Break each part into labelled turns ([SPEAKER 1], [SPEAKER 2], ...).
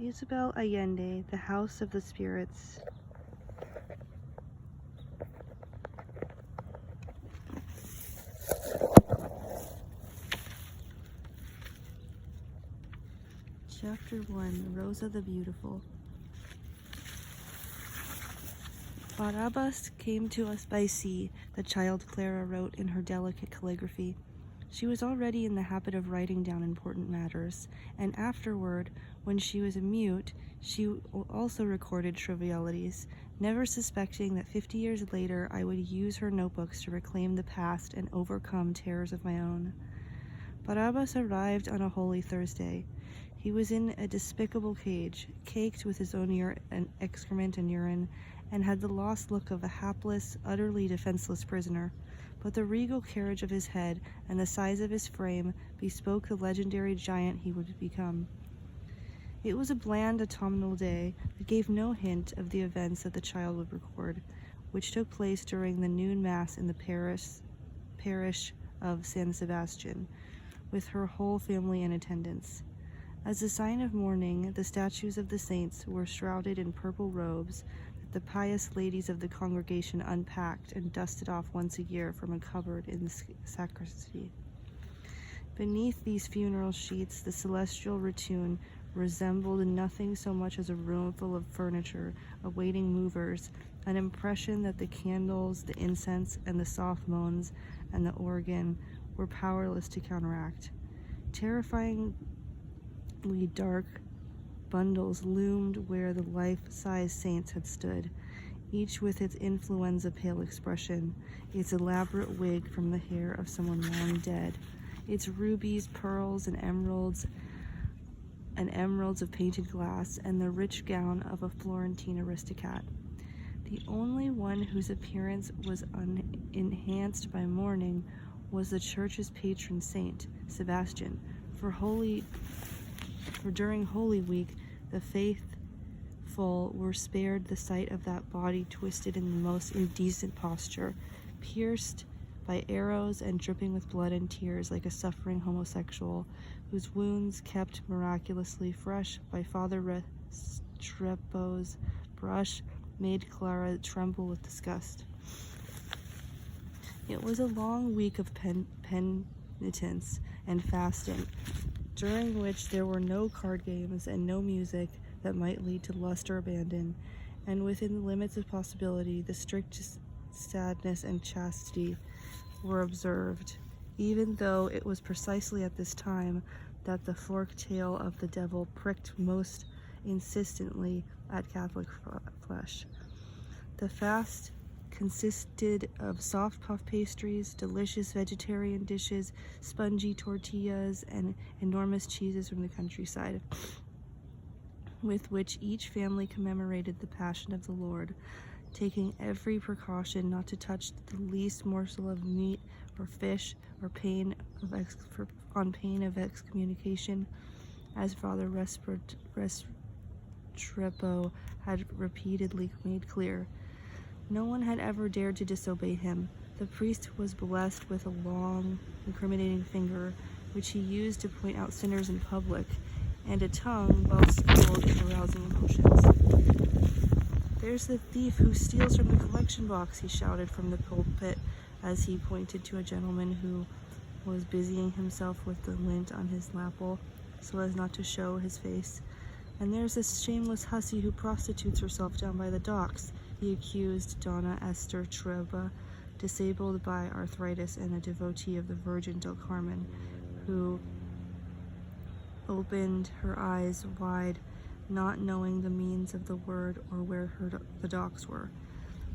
[SPEAKER 1] Isabel Allende, The House of the Spirits. Chapter 1, Rosa the Beautiful. Barabbas came to us by sea, the child Clara wrote in her delicate calligraphy. She was already in the habit of writing down important matters, and afterward, when she was a mute, she also recorded trivialities, never suspecting that 50 years later I would use her notebooks to reclaim the past and overcome terrors of my own. Barabbas arrived on a Holy Thursday. He was in a despicable cage, caked with his own excrement and urine, and had the lost look of a hapless, utterly defenseless prisoner. But the regal carriage of his head and the size of his frame bespoke the legendary giant he would become. It was a bland autumnal day that gave no hint of the events that the child would record, which took place during the noon mass in the parish of San Sebastian, with her whole family in attendance. As a sign of mourning, the statues of the saints were shrouded in purple robes that the pious ladies of the congregation unpacked and dusted off once a year from a cupboard in the sacristy. Beneath these funeral sheets, the celestial routine resembled nothing so much as a room full of furniture awaiting movers, an impression that the candles, the incense, and the soft moans and the organ were powerless to counteract. Terrifyingly dark bundles loomed where the life-size saints had stood, each with its influenza-pale expression, its elaborate wig from the hair of someone long dead, its rubies, pearls, and emeralds of painted glass, and the rich gown of a Florentine aristocrat. The only one whose appearance was enhanced by mourning was the church's patron saint, Sebastian, for during Holy Week, the faithful were spared the sight of that body twisted in the most indecent posture, pierced by arrows and dripping with blood and tears like a suffering homosexual, whose wounds, kept miraculously fresh by Father Restrepo's brush, made Clara tremble with disgust. It was a long week of penitence and fasting, during which there were no card games and no music that might lead to lust or abandon, and within the limits of possibility, the strictest sadness and chastity were observed, even though it was precisely at this time that the forked tail of the devil pricked most insistently at Catholic flesh. The fast consisted of soft puff pastries, delicious vegetarian dishes, spongy tortillas, and enormous cheeses from the countryside, with which each family commemorated the Passion of the Lord, taking every precaution not to touch the least morsel of meat or fish or on pain of excommunication, as Father Restrepo had repeatedly made clear. No one had ever dared to disobey him. The priest was blessed with a long, incriminating finger, which he used to point out sinners in public, and a tongue well schooled in arousing emotions. "There's the thief who steals from the collection box," he shouted from the pulpit as he pointed to a gentleman who was busying himself with the lint on his lapel so as not to show his face. "And there's this shameless hussy who prostitutes herself down by the docks," he accused Donna Esther Treba, disabled by arthritis and a devotee of the Virgin del Carmen, who opened her eyes wide, not knowing the means of the word or where the docks were.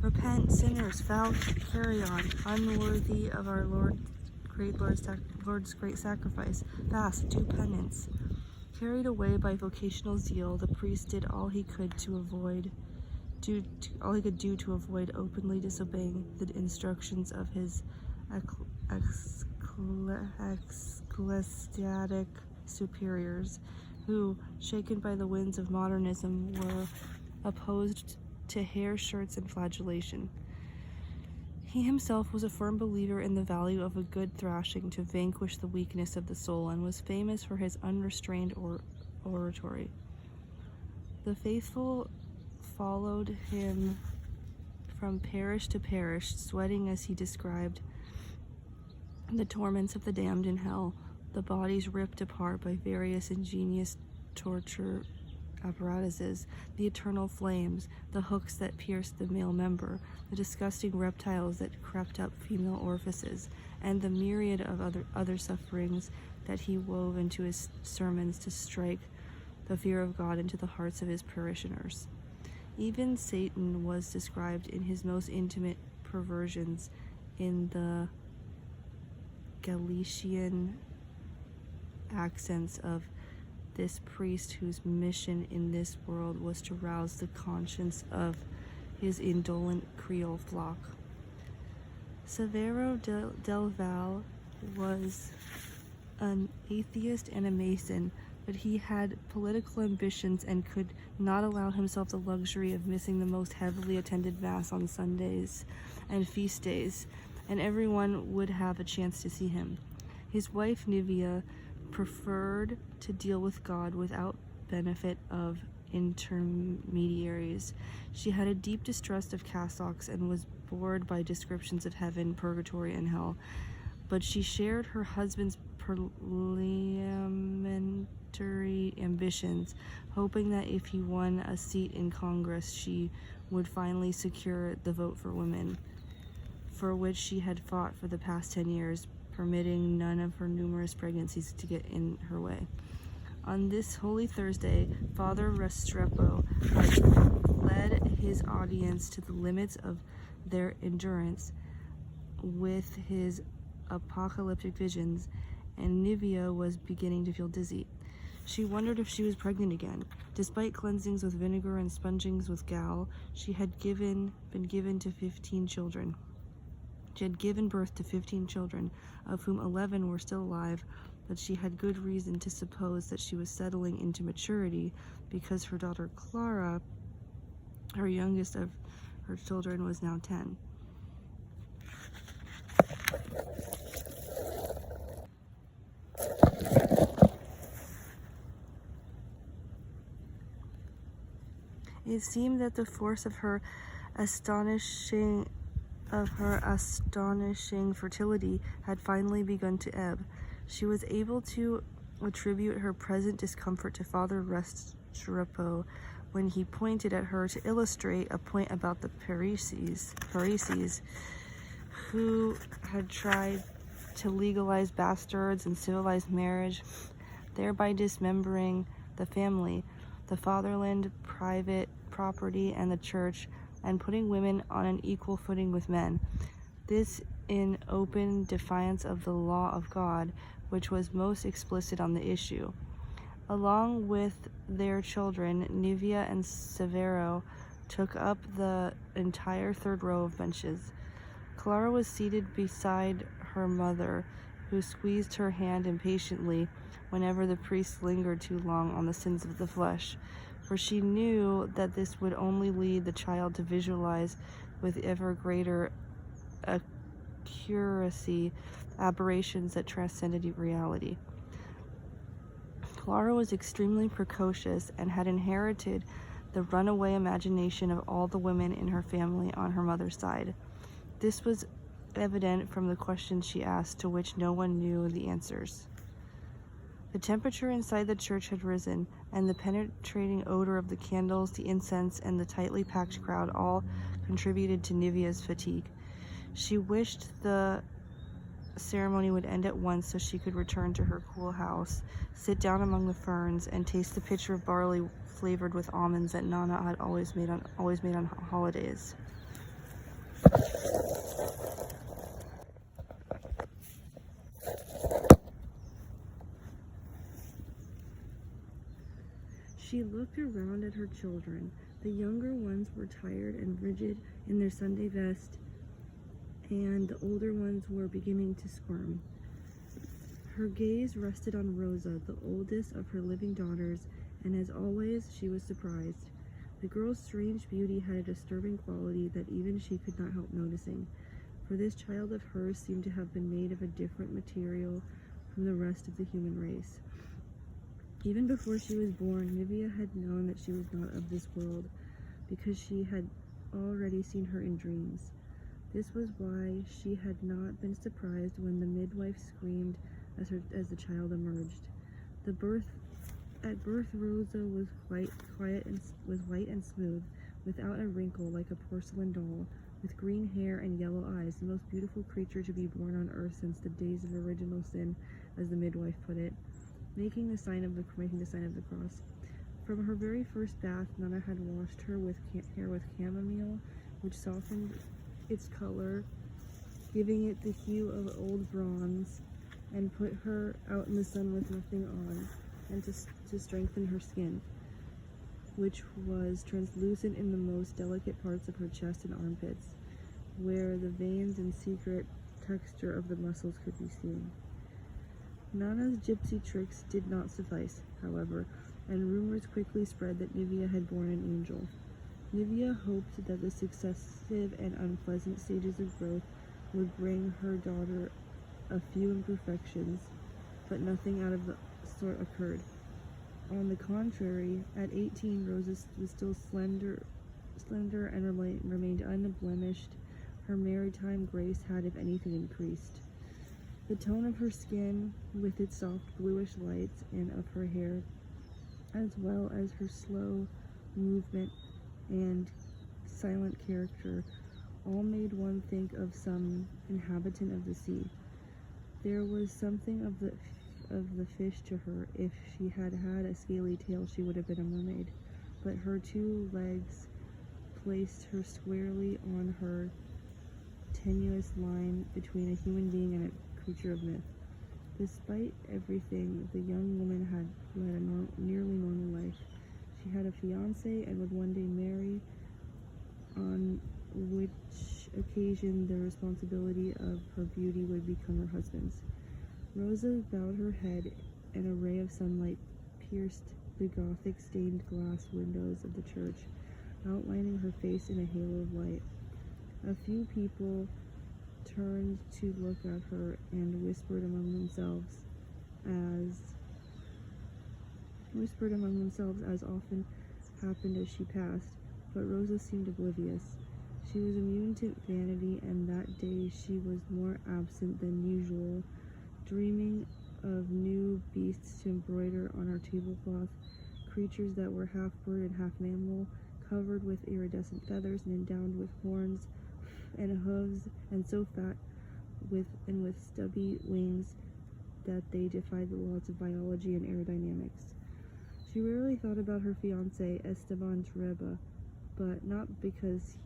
[SPEAKER 1] "Repent, sinners, foul carrion, unworthy of our Lord's great sacrifice. Fast, do penance." Carried away by vocational zeal, the priest did all he could to avoid openly disobeying the instructions of his ecclesiastic superiors, who, shaken by the winds of modernism, were opposed to hair shirts and flagellation. He himself was a firm believer in the value of a good thrashing to vanquish the weakness of the soul, and was famous for his unrestrained oratory. The faithful followed him from parish to parish, sweating as he described the torments of the damned in hell, the bodies ripped apart by various ingenious torture apparatuses, the eternal flames, the hooks that pierced the male member, the disgusting reptiles that crept up female orifices, and the myriad of other sufferings that he wove into his sermons to strike the fear of God into the hearts of his parishioners. Even Satan was described in his most intimate perversions in the Galician accents of this priest whose mission in this world was to rouse the conscience of his indolent Creole flock. Severo del Val was an atheist and a Mason, but he had political ambitions and could not allow himself the luxury of missing the most heavily attended Mass on Sundays and feast days, and everyone would have a chance to see him. His wife, Nivea, preferred to deal with God without benefit of intermediaries. She had a deep distrust of cassocks and was bored by descriptions of heaven, purgatory, and hell, but she shared her husband's parliamentary ambitions, hoping that if he won a seat in Congress, she would finally secure the vote for women, for which she had fought for the past 10 years, permitting none of her numerous pregnancies to get in her way. On this Holy Thursday, Father Restrepo had led his audience to the limits of their endurance with his apocalyptic visions, and Nivea was beginning to feel dizzy. She wondered if she was pregnant again. Despite cleansings with vinegar and spongings with gall, she had been given to 15 children. She had given birth to 15 children, of whom 11 were still alive, but she had good reason to suppose that she was settling into maturity because her daughter Clara, her youngest of her children, was now 10. It seemed that the force of her astonishing fertility had finally begun to ebb. She was able to attribute her present discomfort to Father Restrepo when he pointed at her to illustrate a point about the Pharisees who had tried to legalize bastards and civilize marriage, thereby dismembering the family, the fatherland, private property, and the church, and putting women on an equal footing with men. This in open defiance of the law of God, which was most explicit on the issue. Along with their children, Nivea and Severo took up the entire third row of benches. Clara was seated beside her mother, who squeezed her hand impatiently whenever the priest lingered too long on the sins of the flesh, for she knew that this would only lead the child to visualize with ever greater accuracy aberrations that transcended reality. Clara was extremely precocious and had inherited the runaway imagination of all the women in her family on her mother's side. This was evident from the questions she asked, to which no one knew the answers. The temperature inside the church had risen, and the penetrating odor of the candles, the incense, and the tightly packed crowd all contributed to Nivea's fatigue. She wished the ceremony would end at once so she could return to her cool house, sit down among the ferns, and taste the pitcher of barley flavored with almonds that Nana had always made on holidays. She looked around at her children. The younger ones were tired and rigid in their Sunday best, and the older ones were beginning to squirm. Her gaze rested on Rosa, the oldest of her living daughters, and as always, she was surprised. The girl's strange beauty had a disturbing quality that even she could not help noticing, for this child of hers seemed to have been made of a different material from the rest of the human race. Even before she was born, Nivea had known that she was not of this world, because she had already seen her in dreams. This was why she had not been surprised when the midwife screamed as the child emerged. At birth, Rosa was white and smooth, without a wrinkle, like a porcelain doll, with green hair and yellow eyes, the most beautiful creature to be born on earth since the days of original sin, as the midwife put it, making the sign of the cross. From her very first bath, Nana had washed her hair with chamomile, which softened its color, giving it the hue of old bronze, and put her out in the sun with nothing on, and to strengthen her skin, which was translucent in the most delicate parts of her chest and armpits, where the veins and secret texture of the muscles could be seen. Nana's gypsy tricks did not suffice, however, and rumors quickly spread that Nivea had borne an angel. Nivea hoped that the successive and unpleasant stages of growth would bring her daughter a few imperfections, but nothing out of the sort occurred. On the contrary, at 18, Rosa was still slender and remained unblemished. Her maritime grace had, if anything, increased. The tone of her skin, with its soft bluish lights, and of her hair, as well as her slow movement and silent character, all made one think of some inhabitant of the sea. There was something of the fish to her. If she had had a scaly tail, she would have been a mermaid, but her two legs placed her squarely on her tenuous line between a human being and a creature of myth. Despite everything, the young woman had led a nearly normal life. She had a fiancé and would one day marry, on which occasion the responsibility of her beauty would become her husband's. Rosa bowed her head, and a ray of sunlight pierced the Gothic-stained glass windows of the church, outlining her face in a halo of light. A few people turned to look at her and whispered among themselves, as often happened as she passed, but Rosa seemed oblivious. She was immune to vanity, and that day she was more absent than usual, dreaming of new beasts to embroider on our tablecloth, creatures that were half bird and half mammal, covered with iridescent feathers and endowed with horns and hooves, and so fat with stubby wings that they defied the laws of biology and aerodynamics. She rarely thought about her fiancé, Esteban Treba, but not because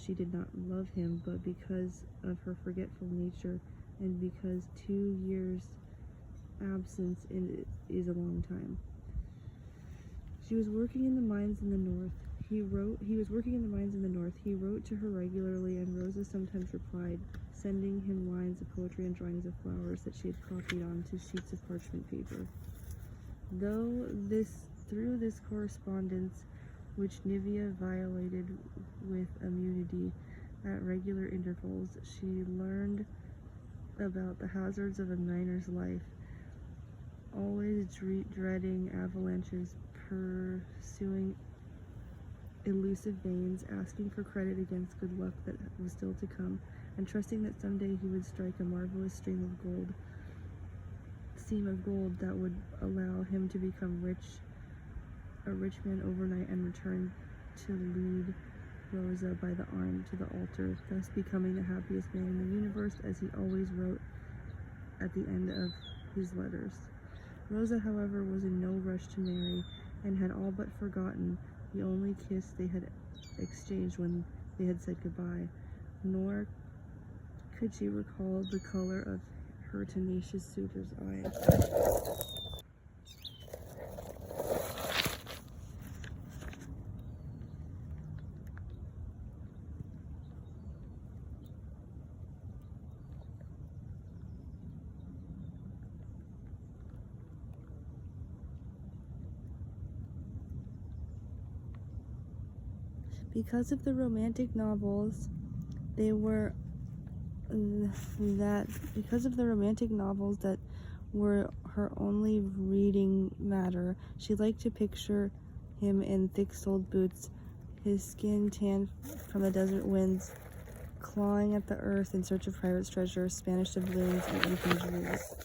[SPEAKER 1] she did not love him, but because of her forgetful nature, and because 2 years absence is a long time. She was working in the mines in the north. He was working in the mines in the north. He wrote to her regularly, and Rosa sometimes replied, sending him lines of poetry and drawings of flowers that she had copied onto sheets of parchment paper. Through this correspondence, which Nivea violated with immunity at regular intervals, she learned about the hazards of a miner's life, always dreading avalanches, pursuing elusive veins, asking for credit against good luck that was still to come, and trusting that someday he would strike a marvelous seam of gold that would allow him to become a rich man overnight, and return to lead Rosa by the arm to the altar, thus becoming the happiest man in the universe, as he always wrote at the end of his letters. Rosa, however, was in no rush to marry, and had all but forgotten the only kiss they had exchanged when they had said goodbye, nor could she recall the color of her tenacious suitor's eyes. Because of the romantic novels that were her only reading matter. She liked to picture him in thick-soled boots, his skin tanned from the desert winds, clawing at the earth in search of pirate treasure, Spanish doubloons, and Incan jewels.